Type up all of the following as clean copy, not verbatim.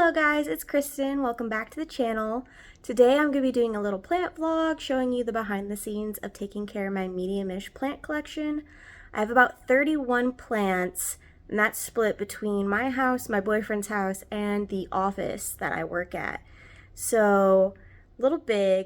Hello guys, it's Kristen. Welcome back to the channel. Today I'm going to be doing a little plant vlog showing you the behind the scenes of taking care of my medium-ish plant collection. I have about 31 plants, and that's split between my house, my boyfriend's house, and the office that I work at. So, a little big.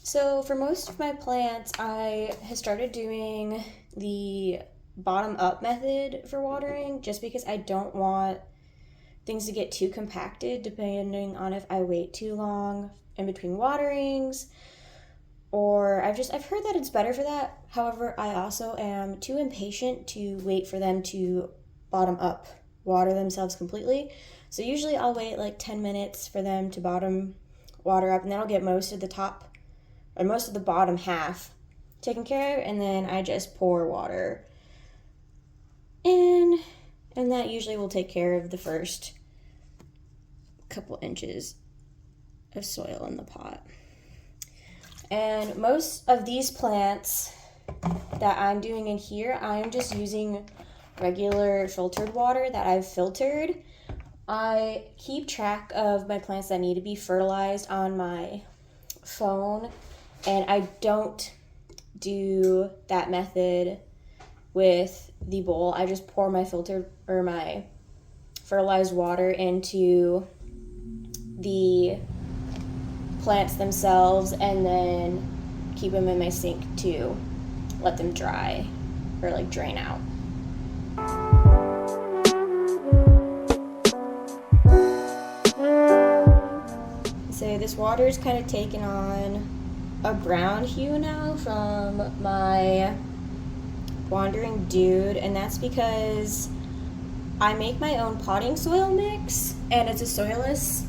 So for most of my plants, I have started doing the bottom up method for watering just because I don't want things to get too compacted depending on if I wait too long in between waterings, or I've heard that it's better for that. However, I also am too impatient to wait for them to bottom up water themselves completely. So usually I'll wait like 10 minutes for them to bottom water up, and then I'll get most of the top or most of the bottom half taken care of, and then I just pour water in, and that usually will take care of the first couple inches of soil in the pot. And most of these plants that I'm doing in here, I'm just using regular filtered water that I've filtered. I keep track of my plants that need to be fertilized on my phone, and I don't do that method with the bowl. I just pour my filtered or my fertilized water into the plants themselves and then keep them in my sink to let them dry or like drain out. So this water is kind of taken on a brown hue now from my wandering dude, and that's because I make my own potting soil mix, and it's a soilless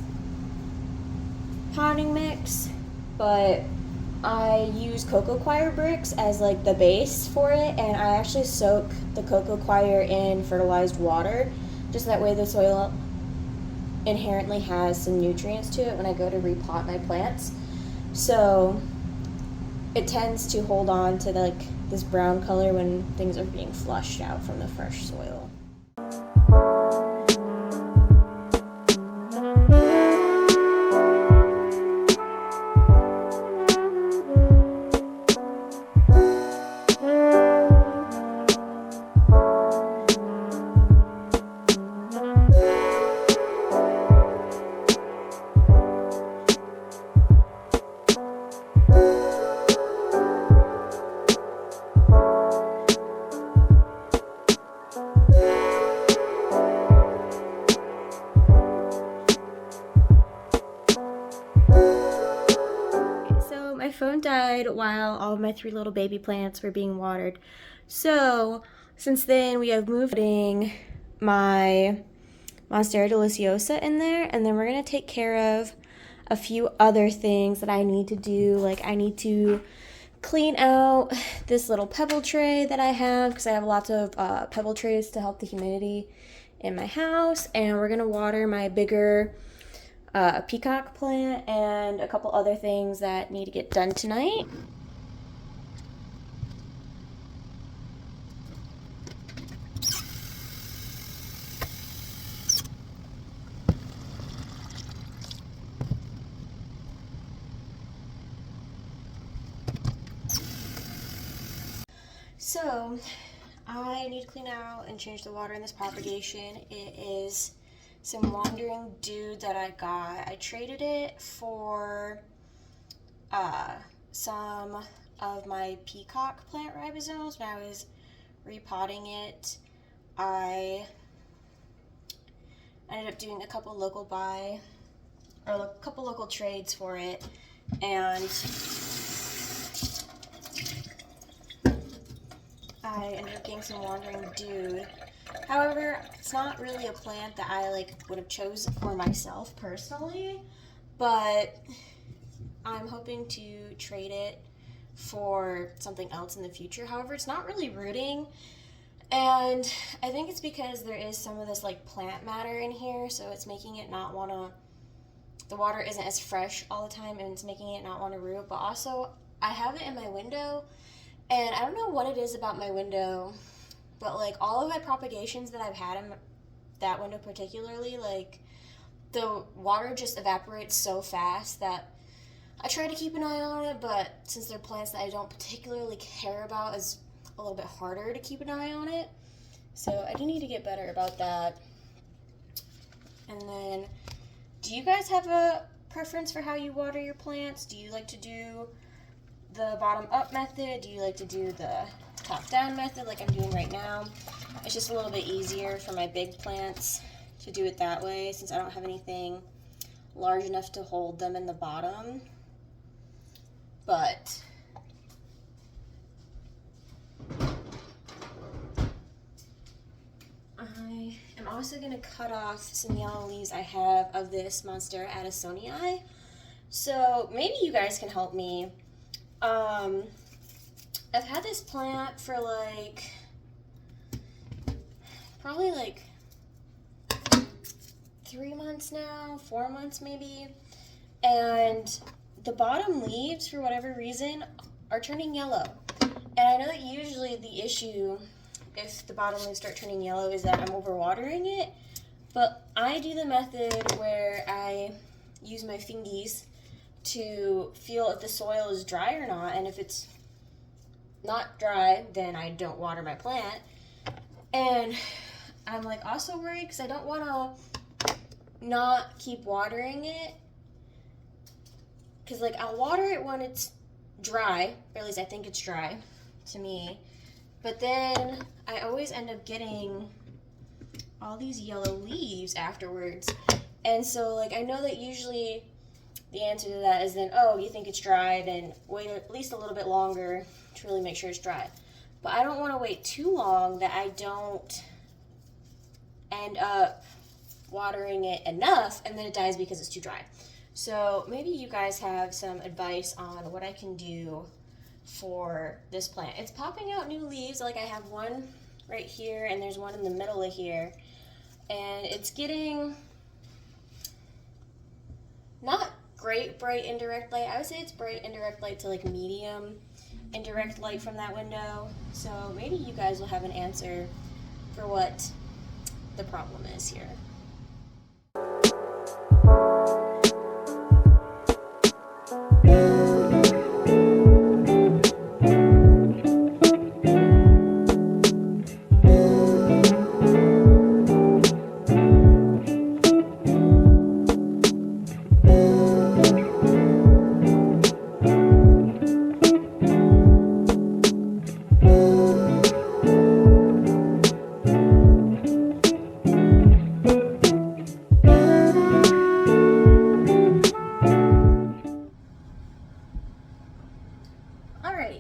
potting mix, but I use cocoa coir bricks as like the base for it, and I actually soak the cocoa coir in fertilized water, just that way the soil inherently has some nutrients to it when I go to repot my plants. So it tends to hold on to like this brown color when things are being flushed out from the fresh soil. My phone died while all of my 3 little baby plants were being watered. So since then we have moved my Monstera deliciosa in there, and then we're going to take care of a few other things that I need to do. Like I need to clean out this little pebble tray that I have because I have lots of pebble trays to help the humidity in my house, and we're going to water my bigger peacock plant and a couple other things that need to get done tonight. So I need to clean out and change the water in this propagation. It is some wandering dude that I got. I traded it for some of my peacock plant ribosomes when I was repotting it. I ended up doing a couple local trades for it, and I ended up getting some wandering dude However, it's not really a plant that I like would have chosen for myself personally, but I'm hoping to trade it for something else in the future. However, it's not really rooting, and I think it's because there is some of this like plant matter in here, so it's making it not want to, the water isn't as fresh all the time, and it's making it not want to root. But also, I have it in my window, and I don't know what it is about my window, but like all of my propagations that I've had in that window particularly, like the water just evaporates so fast that I try to keep an eye on it, but since they're plants that I don't particularly care about, it's a little bit harder to keep an eye on it. So I do need to get better about that. And then, do you guys have a preference for how you water your plants? Do you like to do the bottom up method? Do you like to do the top down method like I'm doing right now? It's just a little bit easier for my big plants to do it that way since I don't have anything large enough to hold them in the bottom. But I am also going to cut off some yellow leaves I have of this Monstera Addisonii. So maybe you guys can help me. I've had this plant for like probably like 3 months now, 4 months maybe, and the bottom leaves, for whatever reason, are turning yellow. And I know that usually the issue, if the bottom leaves start turning yellow, is that I'm overwatering it. But I do the method where I use my fingies to feel if the soil is dry or not. And if it's not dry, then I don't water my plant. And I'm like also worried because I don't want to not keep watering it. Because like I'll water it when it's dry, or at least I think it's dry to me. But then I always end up getting all these yellow leaves afterwards. And so like I know that usually the answer to that is then, oh, you think it's dry, then wait at least a little bit longer to really make sure it's dry. But I don't want to wait too long that I don't end up watering it enough and then it dies because it's too dry. So maybe you guys have some advice on what I can do for this plant. It's popping out new leaves. Like I have one right here and there's one in the middle of here. And it's getting not great bright indirect light. I would say it's bright indirect light to like medium indirect light from that window. So maybe you guys will have an answer for what the problem is here.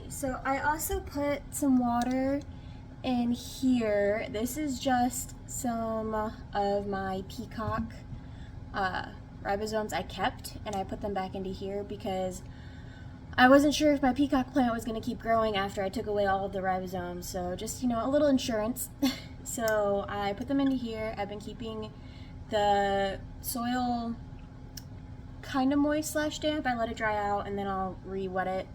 So I also put some water in here. This is just some of my peacock ribosomes I kept, and I put them back into here because I wasn't sure if my peacock plant was going to keep growing after I took away all of the ribosomes. So just, you know, a little insurance. So I put them into here. I've been keeping the soil kind of moist / damp. I let it dry out and then I'll re-wet it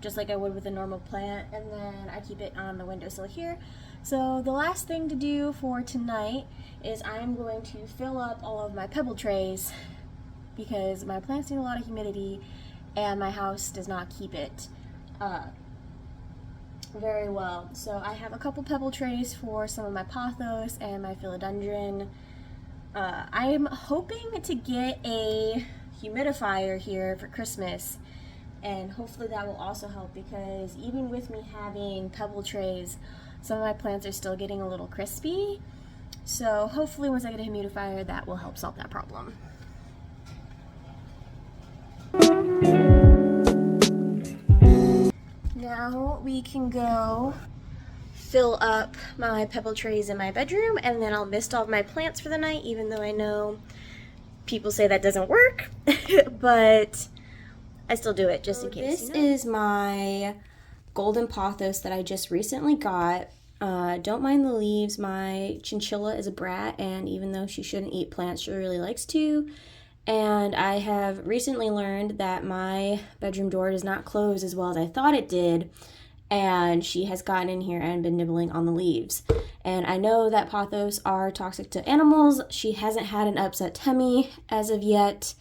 just like I would with a normal plant, and then I keep it on the windowsill here. So the last thing to do for tonight is I'm going to fill up all of my pebble trays because my plants need a lot of humidity and my house does not keep it very well. So I have a couple pebble trays for some of my pothos and my philodendron. I'm hoping to get a humidifier here for Christmas, and hopefully that will also help because even with me having pebble trays, some of my plants are still getting a little crispy. So hopefully once I get a humidifier, that will help solve that problem. Now we can go fill up my pebble trays in my bedroom, and then I'll mist all of my plants for the night, even though I know people say that doesn't work, but I still do it just in case. This is my golden pothos that I just recently got. Don't mind the leaves. My chinchilla is a brat, and even though she shouldn't eat plants, she really likes to. And I have recently learned that my bedroom door does not close as well as I thought it did, and she has gotten in here and been nibbling on the leaves. And I know that pothos are toxic to animals. She hasn't had an upset tummy as of yet,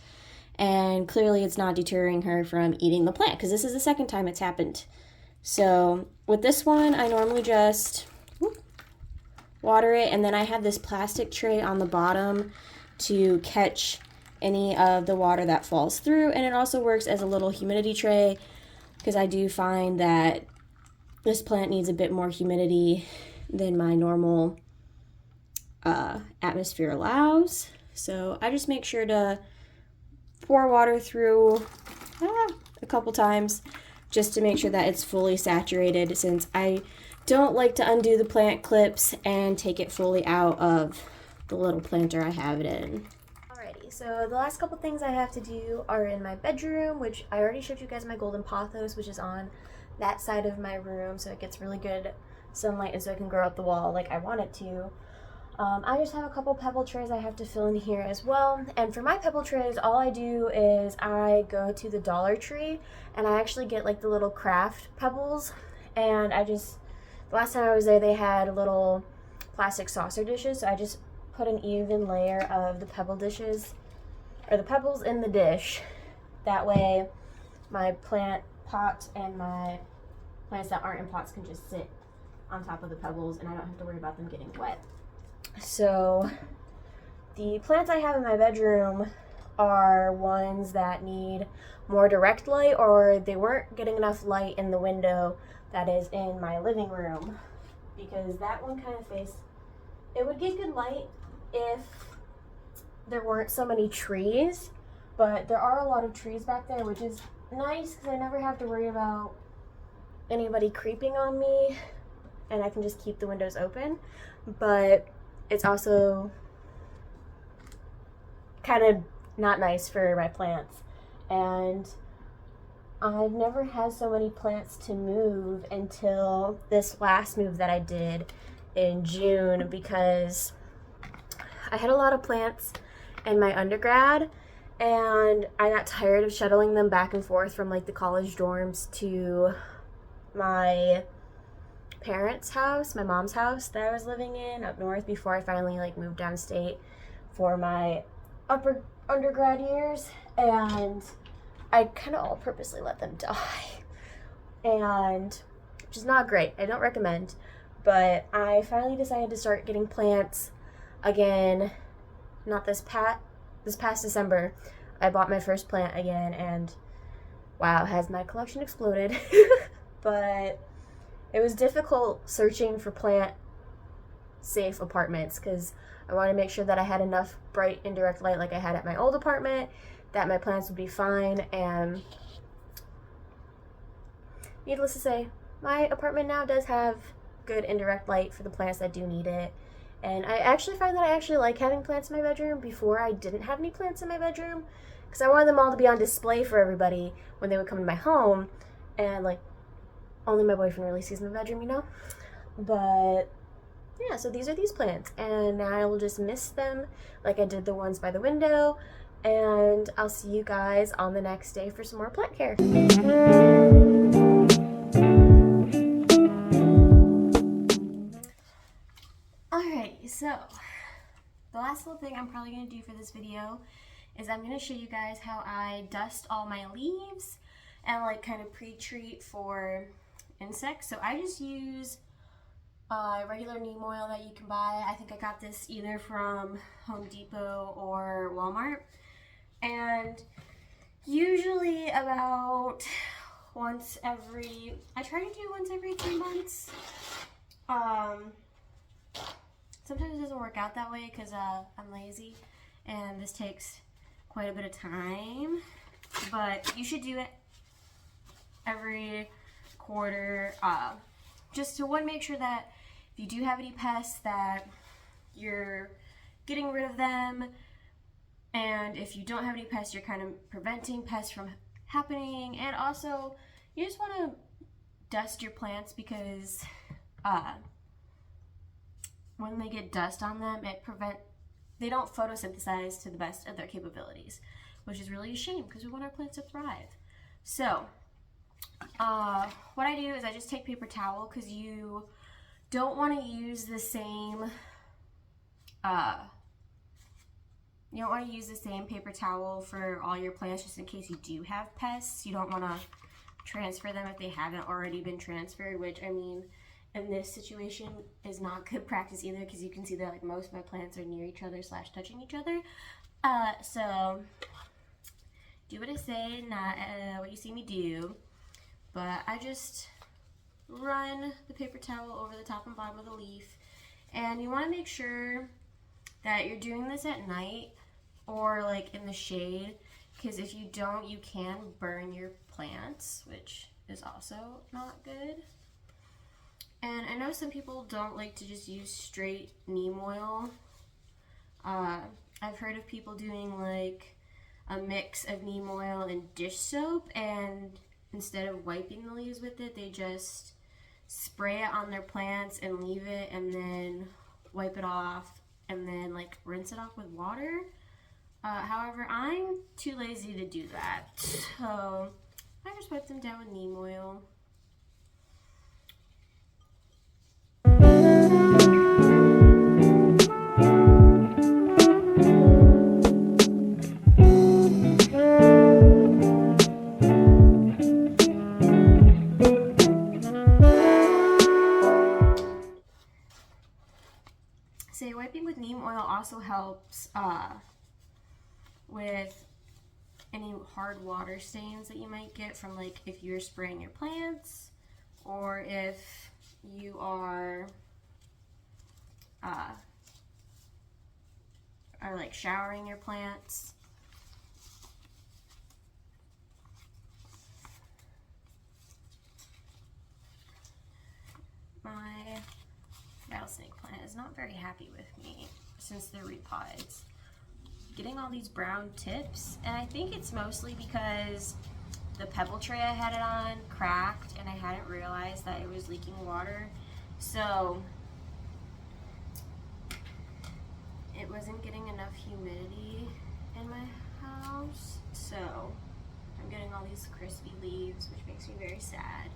and clearly it's not deterring her from eating the plant, because this is the second time it's happened. So with this one, I normally just water it, and then I have this plastic tray on the bottom to catch any of the water that falls through, and it also works as a little humidity tray, because I do find that this plant needs a bit more humidity than my normal atmosphere allows. So I just make sure to pour water through a couple times just to make sure that it's fully saturated, since I don't like to undo the plant clips and take it fully out of the little planter I have it in. Alrighty, so the last couple things I have to do are in my bedroom, which I already showed you guys my golden pothos, which is on that side of my room, so it gets really good sunlight and so it can grow up the wall like I want it to. I just have a couple pebble trays I have to fill in here as well, and for my pebble trays, all I do is I go to the Dollar Tree and I actually get like the little craft pebbles, and the last time I was there they had little plastic saucer dishes, so I just put an even layer of the pebble dishes, or the pebbles in the dish. That way my plant pot and my plants that aren't in pots can just sit on top of the pebbles, and I don't have to worry about them getting wet. So the plants I have in my bedroom are ones that need more direct light, or they weren't getting enough light in the window that is in my living room, because that one kind of it would get good light if there weren't so many trees, but there are a lot of trees back there, which is nice because I never have to worry about anybody creeping on me, and I can just keep the windows open. But it's also kind of not nice for my plants, and I've never had so many plants to move until this last move that I did in June, because I had a lot of plants in my undergrad and I got tired of shuttling them back and forth from like the college dorms to my parents' house, my mom's house that I was living in up north, before I finally like moved downstate for my upper undergrad years, and I kind of all purposely let them die, and which is not great. I don't recommend, but I finally decided to start getting plants again. Not this past December, I bought my first plant again, and wow, has my collection exploded. But it was difficult searching for plant safe apartments, because I wanted to make sure that I had enough bright indirect light like I had at my old apartment, that my plants would be fine. And needless to say, my apartment now does have good indirect light for the plants that do need it. And I actually find that I actually like having plants in my bedroom. Before, I didn't have any plants in my bedroom because I wanted them all to be on display for everybody when they would come to my home, and like only my boyfriend really sees my bedroom, you know? But yeah, so these are these plants, and now I will just mist them like I did the ones by the window, and I'll see you guys on the next day for some more plant care. Alrighty, so the last little thing I'm probably going to do for this video is I'm going to show you guys how I dust all my leaves and like kind of pre-treat for insects. So I just use regular neem oil that you can buy. I think I got this either from Home Depot or Walmart, and usually about I try to do once every 3 months. Sometimes it doesn't work out that way because I'm lazy, and this takes quite a bit of time, but you should do it every quarter, just to make sure that if you do have any pests, that you're getting rid of them. And if you don't have any pests, you're kind of preventing pests from happening. And also, you just want to dust your plants, because when they get dust on them, they don't photosynthesize to the best of their capabilities, which is really a shame because we want our plants to thrive. So what I do is I just take paper towel, because you don't want to use the same paper towel for all your plants, just in case you do have pests. You don't want to transfer them if they haven't already been transferred, which, I mean, in this situation is not good practice either, because you can see that like most of my plants are near each other / touching each other. So do what I say, not what you see me do. But I just run the paper towel over the top and bottom of the leaf. And you want to make sure that you're doing this at night or like in the shade, because if you don't, you can burn your plants, which is also not good. And I know some people don't like to just use straight neem oil. I've heard of people doing like a mix of neem oil and dish soap, and instead of wiping the leaves with it, they just spray it on their plants and leave it, and then wipe it off, and then like rinse it off with water. However, I'm too lazy to do that, so I just wipe them down with neem oil. So wiping with neem oil also helps with any hard water stains that you might get from, like, if you're spraying your plants, or if you are like showering your plants. My rattlesnake plant is not very happy with me since they're repotted. Getting all these brown tips, and I think it's mostly because the pebble tray I had it on cracked and I hadn't realized that it was leaking water, so it wasn't getting enough humidity in my house, so I'm getting all these crispy leaves, which makes me very sad.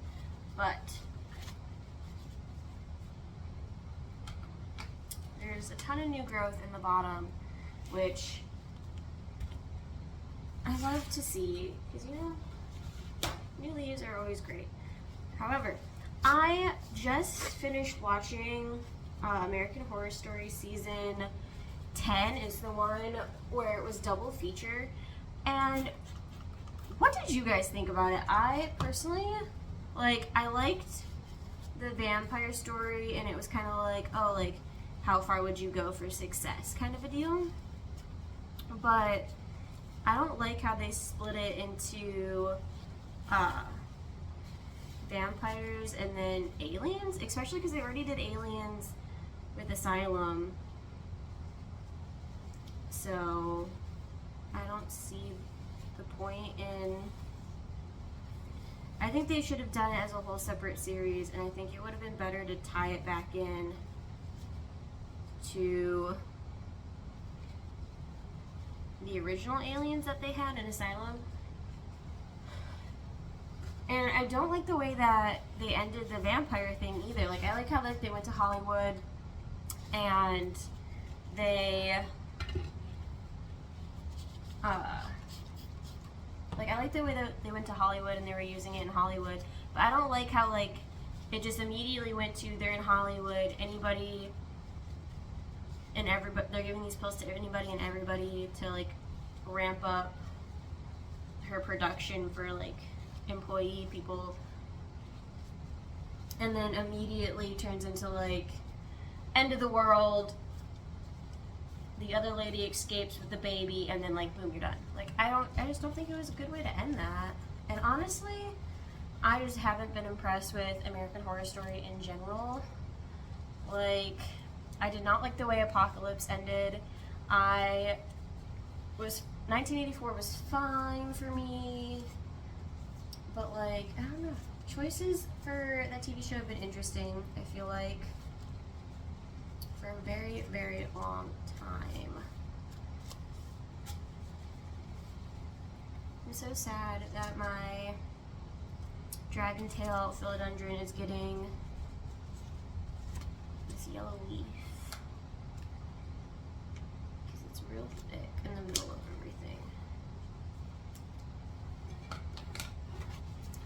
But there's a ton of new growth in the bottom, which I love to see, because, you know, new leaves are always great. However, I just finished watching American Horror Story season 10 is the one where it was double feature. And what did you guys think about it? I personally, I liked the vampire story, and it was kind of like, oh, like, how far would you go for success kind of a deal. But I don't like how they split it into vampires and then aliens, especially because they already did aliens with Asylum. So I don't see the point in... I think they should have done it as a whole separate series, and I think it would have been better to tie it back in to the original aliens that they had in Asylum. And I don't like the way that they ended the vampire thing either. Like, I like how they went to Hollywood and they I like the way that they went to Hollywood and they were using it in Hollywood, but I don't like how it just immediately went to, they're in Hollywood, anybody and everybody, they're giving these pills to anybody and everybody to ramp up her production for employee people, and then immediately turns into end of the world, the other lady escapes with the baby, and then boom, you're done. I just don't think it was a good way to end that. And honestly, I just haven't been impressed with American Horror Story in general. Like, I did not like the way Apocalypse ended. 1984 was fine for me, but like, I don't know. Choices for that TV show have been interesting, I feel like, for a very, very long time. I'm so sad that my Dragon Tail Philodendron is getting this yellow leaf, because it's real thick in the middle of everything. I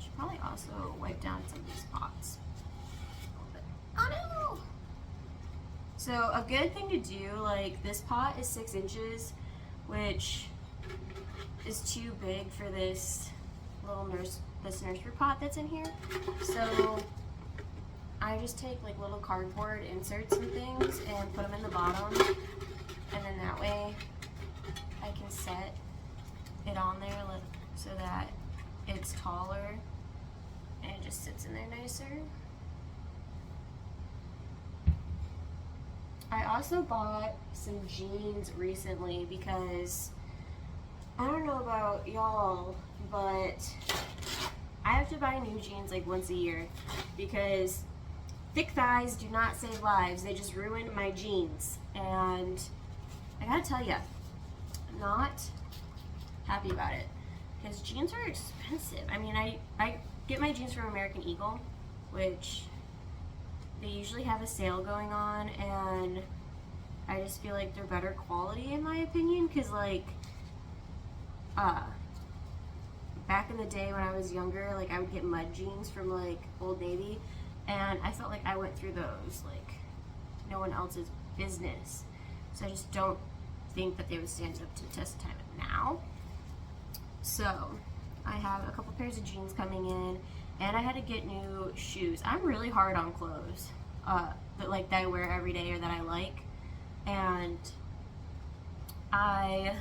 should probably also wipe down some of these pots a little bit. Oh no! So a good thing to do, like, this pot is 6 inches, which is too big for this little nursery pot that's in here. So I just take like little cardboard inserts and things and put them in the bottom, and then that way I can set it on there so that it's taller and it just sits in there nicer. I also bought some jeans recently because I don't know about y'all, but I have to buy new jeans like once a year because thick thighs do not save lives. They just ruin my jeans. And I gotta tell you, I'm not happy about it because jeans are expensive. I mean, I get my jeans from American Eagle, which they usually have a sale going on, and I just feel like they're better quality in my opinion, because like back in the day when I was younger, like I would get mud jeans from like Old Navy, and I felt like I went through those like no one else's business. So I just don't think that they would stand up to the test of time now. So I have a couple pairs of jeans coming in, and I had to get new shoes. I'm really hard on clothes that I wear every day or that I like, and I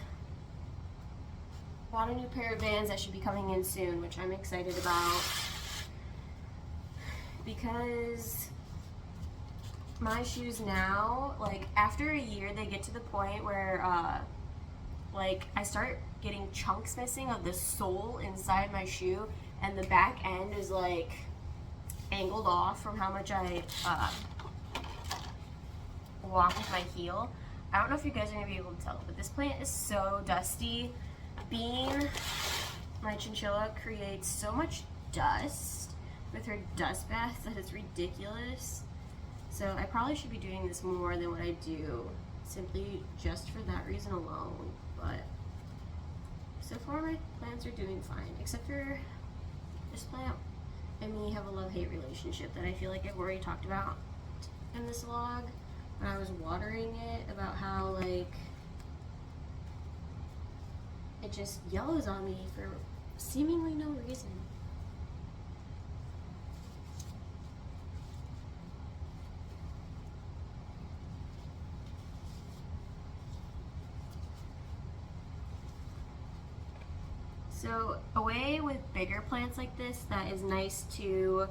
bought a new pair of Vans that should be coming in soon, which I'm excited about because my shoes now, like after a year, they get to the point where like I start getting chunks missing of the sole inside my shoe, and the back end is like angled off from how much I walk with my heel. I don't know if you guys are gonna be able to tell, but this plant is so dusty. Bean, my chinchilla, creates so much dust with her dust bath that it's ridiculous. So I probably should be doing this more than what I do, simply just for that reason alone. But so far my plants are doing fine, except for this plant and me have a love-hate relationship that I feel like I've already talked about in this vlog when I was watering it, about how like it just yellows on me for seemingly no reason. So a way with bigger plants like this that is nice to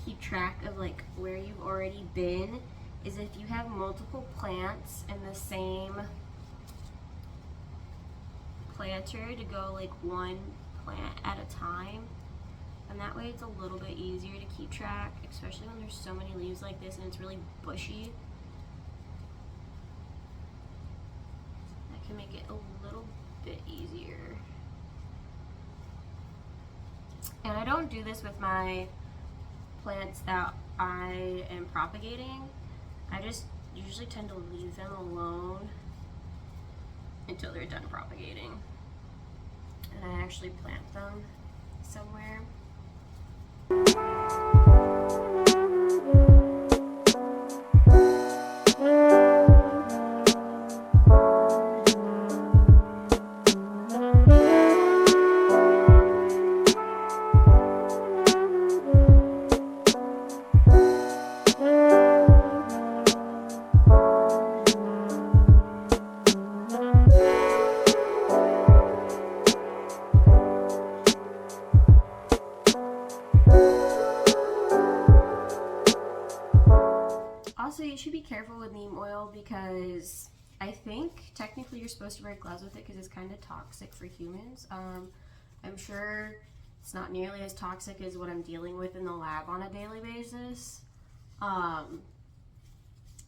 keep track of like where you've already been is if you have multiple plants in the same planter, to go like one plant at a time, and that way it's a little bit easier to keep track, especially when there's so many leaves like this and it's really bushy. That can make it a little bit easier. And I don't do this with my plants that I am propagating. I just usually tend to leave them alone until they're done propagating, and I actually plant them somewhere. because I think technically you're supposed to wear gloves with it because it's kind of toxic for humans. I'm sure it's not nearly as toxic as what I'm dealing with in the lab on a daily basis.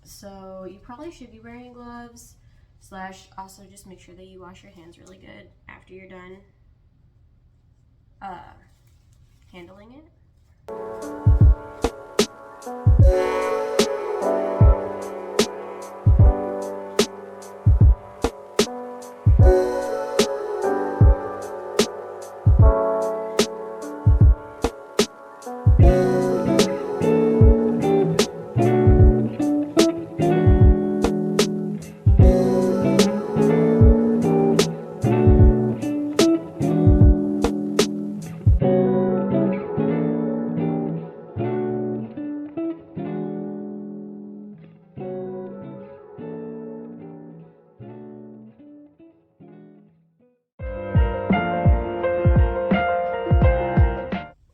So you probably should be wearing gloves, / also just make sure that you wash your hands really good after you're done handling it.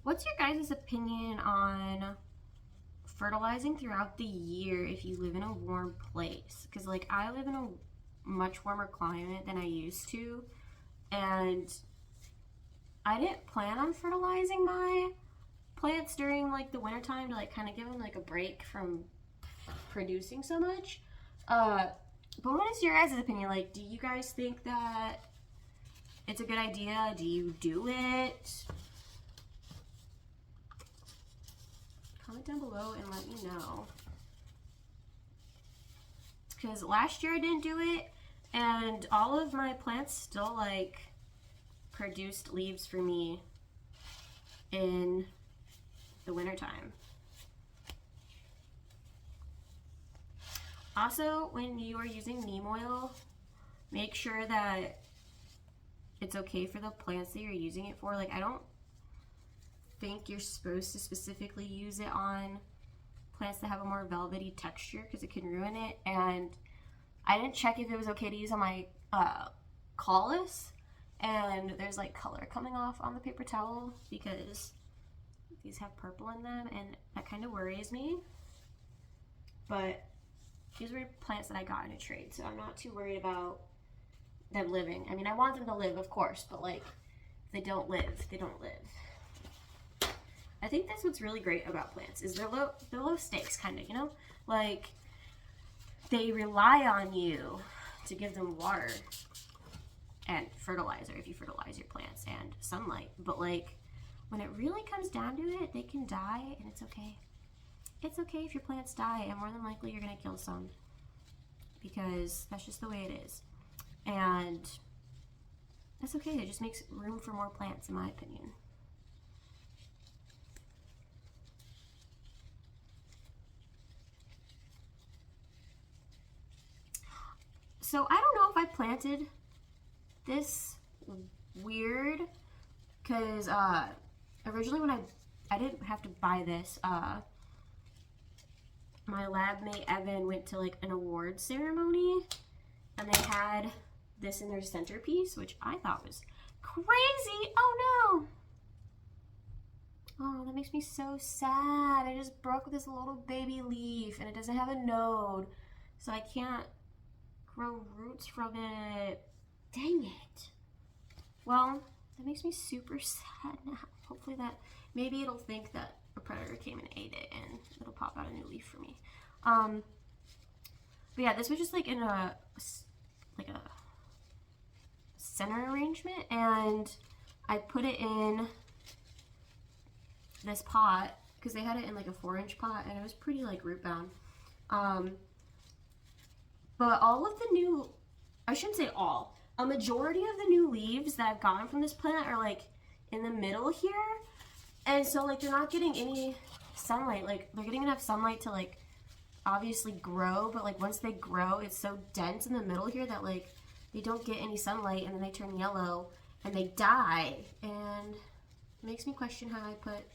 What's your guys' opinion on fertilizing throughout the year if you live in a warm place? Because like I live in a much warmer climate than I used to, and I didn't plan on fertilizing my plants during like the wintertime to like kind of give them like a break from producing so much. But what is your guys' opinion? Like, do you guys think that it's a good idea? Do you do it? Comment down below and let me know. Because last year I didn't do it, and all of my plants still like produced leaves for me in the wintertime. Also, when you are using neem oil, make sure that it's okay for the plants that you're using it for. Like, I don't think you're supposed to specifically use it on plants that have a more velvety texture because it can ruin it. And I didn't check if it was okay to use on my callus, and there's like color coming off on the paper towel because these have purple in them, and that kind of worries me. But these were plants that I got in a trade, so I'm not too worried about them living. I mean, I want them to live, of course, but like if they don't live, they don't live. I think that's what's really great about plants is they're low stakes, kind of, you know? Like, they rely on you to give them water and fertilizer if you fertilize your plants and sunlight. But like, when it really comes down to it, they can die, and it's okay. It's okay if your plants die, and more than likely you're gonna kill some because that's just the way it is. And that's okay. It just makes room for more plants, in my opinion. So I don't know if I planted this weird, because originally when I didn't have to buy this, my lab mate Evan went to like an award ceremony, and they had this in their centerpiece, which I thought was crazy. Oh no! Oh, that makes me so sad. I just broke this little baby leaf, and it doesn't have a node, so I can't grow roots from it. Dang it. Well, that makes me super sad now. Hopefully maybe it'll think that a predator came and ate it, and it'll pop out a new leaf for me. But yeah, this was just like in a center arrangement, and I put it in this pot because they had it in like a 4-inch pot, and it was pretty like root bound. But all of the new, I shouldn't say all, a majority of the new leaves that I've gotten from this plant are like in the middle here. And so like they're not getting any sunlight. Like they're getting enough sunlight to like obviously grow, but like once they grow, it's so dense in the middle here that like they don't get any sunlight, and then they turn yellow and they die. And it makes me question how I put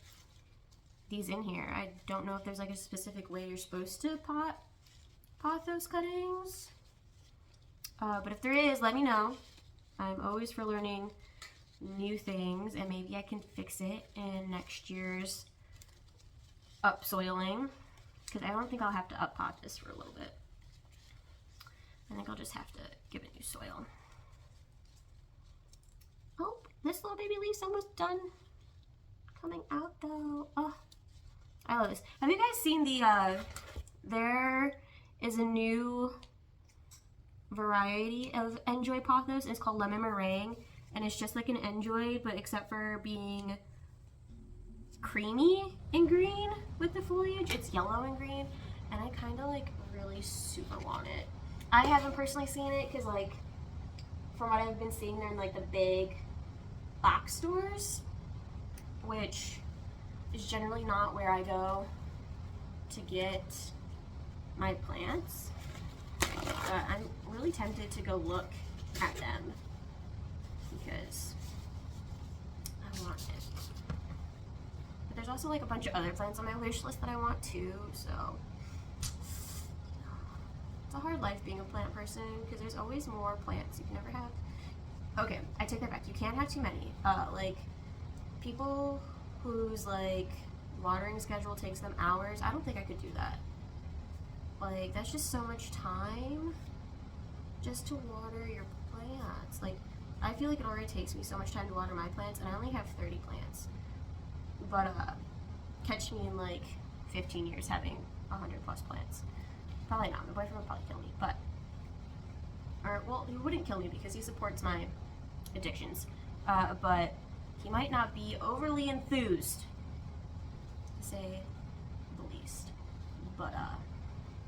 these in here. I don't know if there's like a specific way you're supposed to pot those cuttings, but if there is, let me know. I'm always for learning new things, and maybe I can fix it in next year's upsoiling, because I don't think I'll have to up pot this for a little bit. I think I'll just have to give it new soil. Oh, this little baby leaf's almost done coming out though. Oh, I love this. Have you guys seen the, there is a new variety of enjoy pothos. It's called lemon meringue, and it's just like an enjoy, but except for being creamy and green with the foliage, it's yellow and green, and I kind of like really super want it. I haven't personally seen it because like from what I've been seeing, they're in like the big box stores, which is generally not where I go to get my plants. But I'm really tempted to go look at them because I want it. But there's also like a bunch of other plants on my wish list that I want too, so it's a hard life being a plant person because there's always more plants. You can never have. Okay, I take that back. You can't have too many. Like people whose like watering schedule takes them hours, I don't think I could do that. Like, that's just so much time just to water your plants. Like, I feel like it already takes me so much time to water my plants, and I only have 30 plants. But, catch me in, like, 15 years having 100 plus plants. Probably not. My boyfriend would probably kill me, but... Or, well, he wouldn't kill me because he supports my addictions. But he might not be overly enthused, to say the least. But,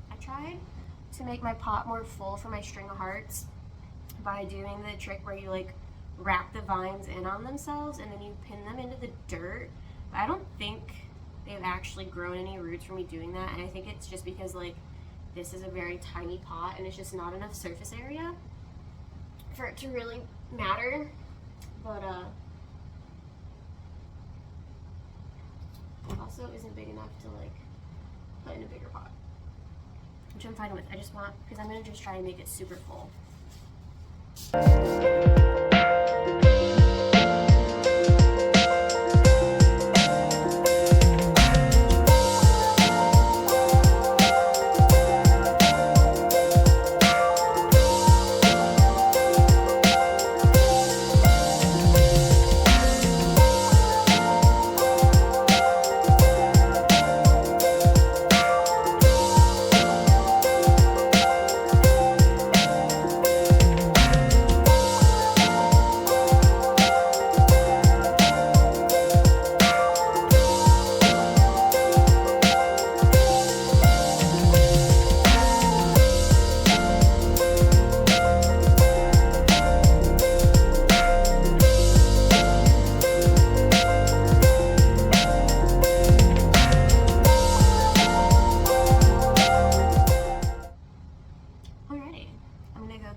I tried to make my pot more full for my string of hearts by doing the trick where you like wrap the vines in on themselves and then you pin them into the dirt. But I don't think they've actually grown any roots from me doing that, and I think it's just because like this is a very tiny pot and it's just not enough surface area for it to really matter. But it also isn't big enough to like put in a bigger pot, which I'm fine with. I just want, because I'm going to just try and make it super full.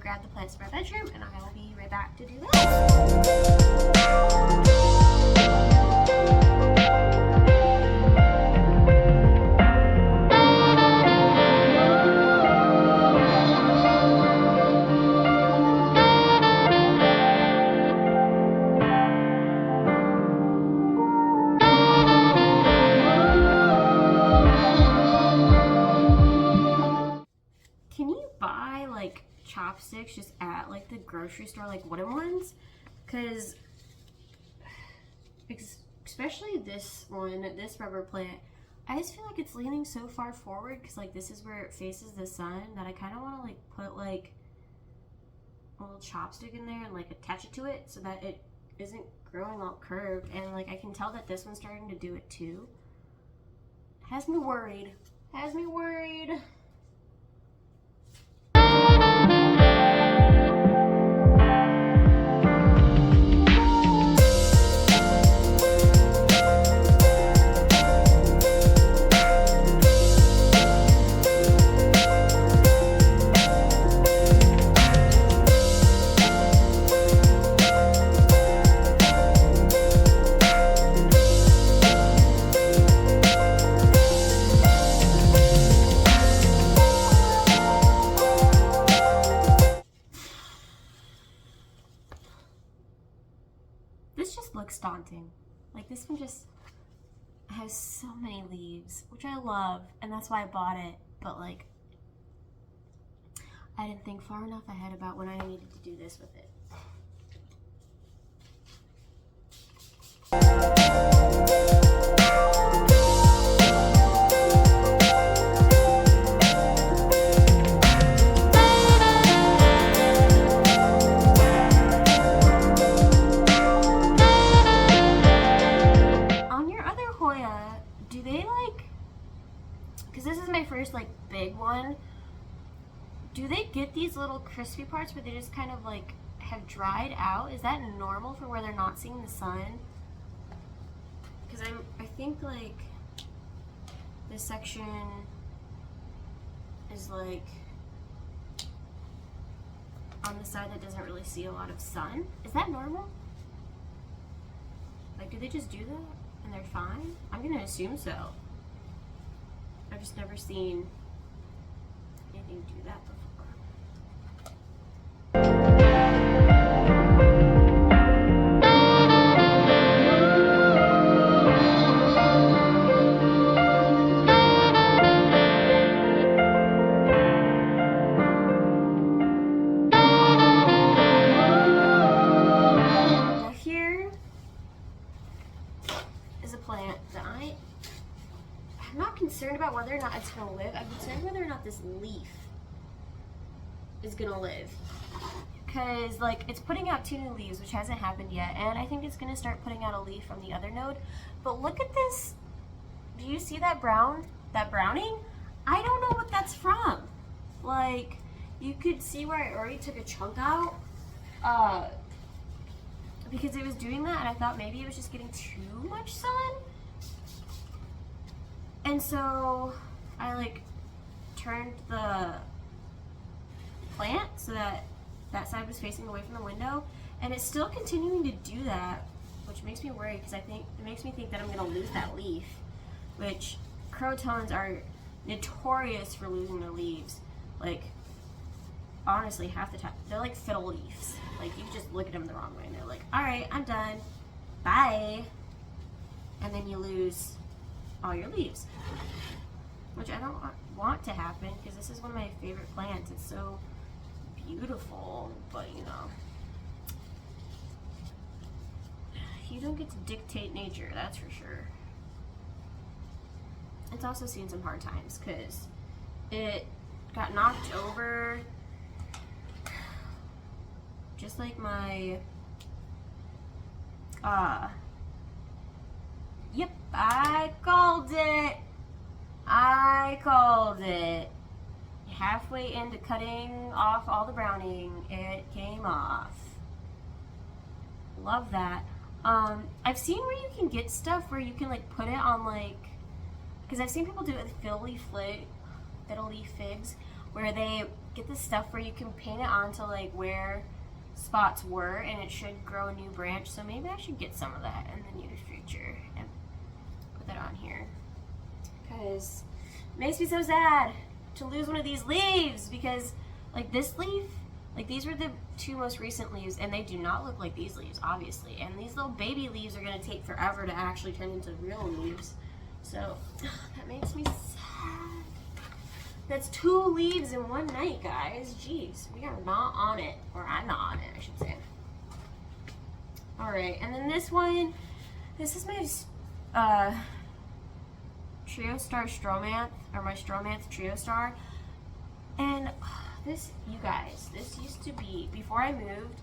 Grab the plants for my bedroom, and I will be right back to do that. Can you buy like chopsticks just at like the grocery store, like wooden ones? Because especially this one, this rubber plant, I just feel like it's leaning so far forward because like this is where it faces the sun that I kind of want to like put like a little chopstick in there and like attach it to it so that it isn't growing all curved. And like I can tell that this one's starting to do it too. Has me worried. Has me worried. This just looks daunting. Like this one just has so many leaves, which I love, and that's why I bought it. But like, I didn't think far enough ahead about when I needed to do this with it. On your other Hoya, do they like, because this is my first like big one, do they get these little crispy parts where they just kind of like have dried out? Is that normal for where they're not seeing the sun? Because I think like this section is like on the side that doesn't really see a lot of sun. Is that normal? Like, do they just do that and they're fine? I'm gonna assume so. I've just never seen anything do that before. Now here is a plant that I'm not concerned about whether or not it's gonna live. I'm concerned whether or not this leaf is gonna live, because like it's putting out 2 new leaves, which hasn't happened yet, and I think it's gonna start putting out a leaf from the other node. But look at this. Do you see that browning? I don't know what that's from. Like, you could see where I already took a chunk out because it was doing that, and I thought maybe it was just getting too much sun. And so I like turned the plant so that that side was facing away from the window, and it's still continuing to do that, which makes me worry because I think it makes me think that I'm gonna lose that leaf, which crotons are notorious for losing their leaves. Like, honestly, half the time they're like fiddle leaves. Like, you just look at them the wrong way and they're like, all right, I'm done, bye, and then you lose all your leaves, which I don't want to happen because this is one of my favorite plants. It's so beautiful, but you know, you don't get to dictate nature, that's for sure. It's also seen some hard times because it got knocked over, just like my yep, I called it. Halfway into cutting off all the browning, it came off. Love that. I've seen where you can get stuff where you can like put it on, like, because I've seen people do it with fiddle leaf figs, where they get this stuff where you can paint it onto like where spots were, and it should grow a new branch. So maybe I should get some of that in the near future and put that on here, because it makes me so sad to lose one of these leaves, because like this leaf, like these were the 2 most recent leaves, and they do not look like these leaves, obviously, and these little baby leaves are going to take forever to actually turn into real leaves. So that makes me sad. That's 2 leaves in one night, guys. Jeez, we are not on it, or I'm not on it, I should say. All right, and then this one, this is my Trio Star Stromanth, or my Stromanth Trio Star. And this, you guys, this used to be, before I moved,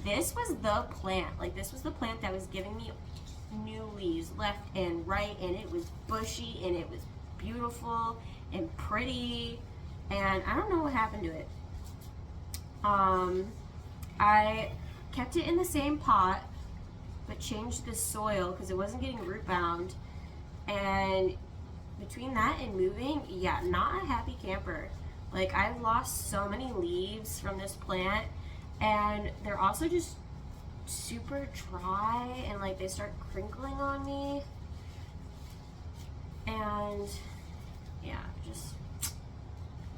this was the plant. Like, this was the plant that was giving me new leaves left and right, and it was bushy, and it was beautiful and pretty, and I don't know what happened to it. I kept it in the same pot, but changed the soil because it wasn't getting root bound, and between that and moving, yeah, not a happy camper. Like, I've lost so many leaves from this plant, and they're also just super dry, and like they start crinkling on me, and yeah, just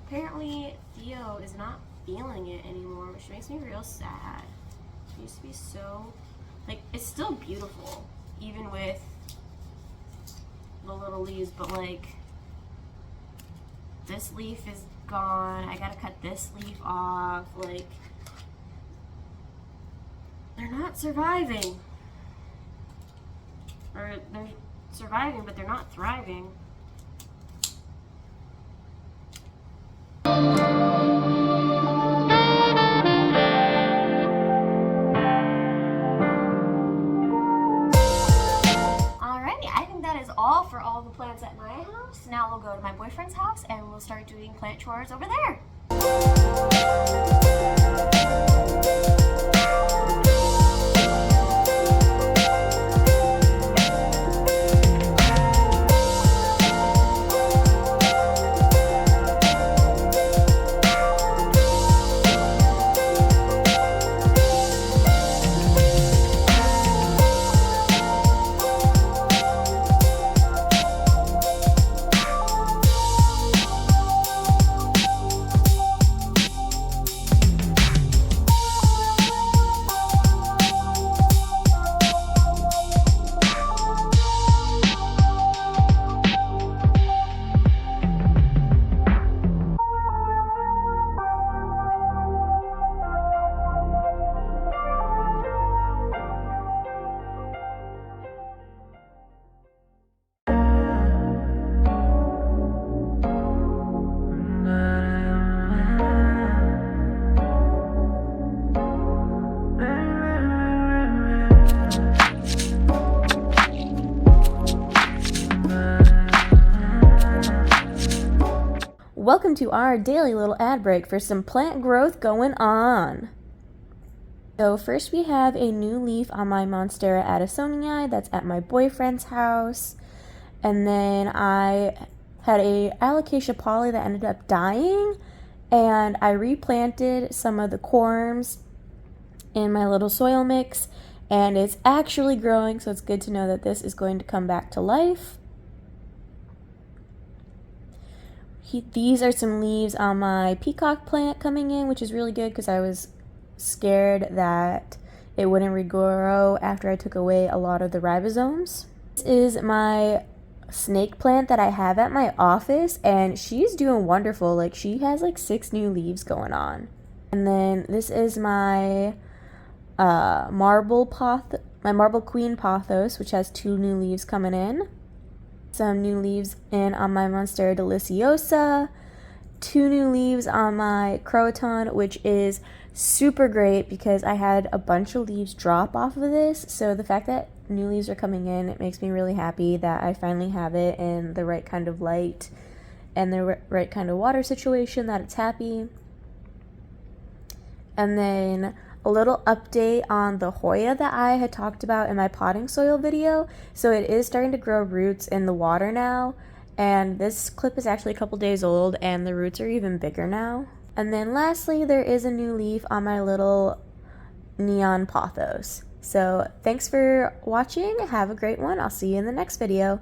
apparently Theo is not feeling it anymore, which makes me real sad. It used to be so, like, it's still beautiful even with the little leaves, but like this leaf is gone. I gotta cut this leaf off. Like, they're not surviving. Or they're surviving, but they're not thriving. All for all the plants at my house. Now we'll go to my boyfriend's house and we'll start doing plant chores over there. Welcome to our daily little ad break for some plant growth going on. So first we have a new leaf on my Monstera addisonii that's at my boyfriend's house. And then I had a alocasia poly that ended up dying, and I replanted some of the corms in my little soil mix, and it's actually growing, so it's good to know that this is going to come back to life. These are some leaves on my peacock plant coming in, which is really good because I was scared that it wouldn't regrow after I took away a lot of the ribosomes. This is my snake plant that I have at my office, and she's doing wonderful. Like, she has like 6 new leaves going on. And then this is my marble queen pothos, which has 2 new leaves coming in. Some new leaves in on my Monstera deliciosa, 2 new leaves on my croton, which is super great because I had a bunch of leaves drop off of this. So the fact that new leaves are coming in, it makes me really happy that I finally have it in the right kind of light and the right kind of water situation, that it's happy. And then a little update on the Hoya that I had talked about in my potting soil video. So it is starting to grow roots in the water now, and this clip is actually a couple days old and the roots are even bigger now. And then lastly, there is a new leaf on my little neon pothos. So thanks for watching. Have a great one. I'll see you in the next video.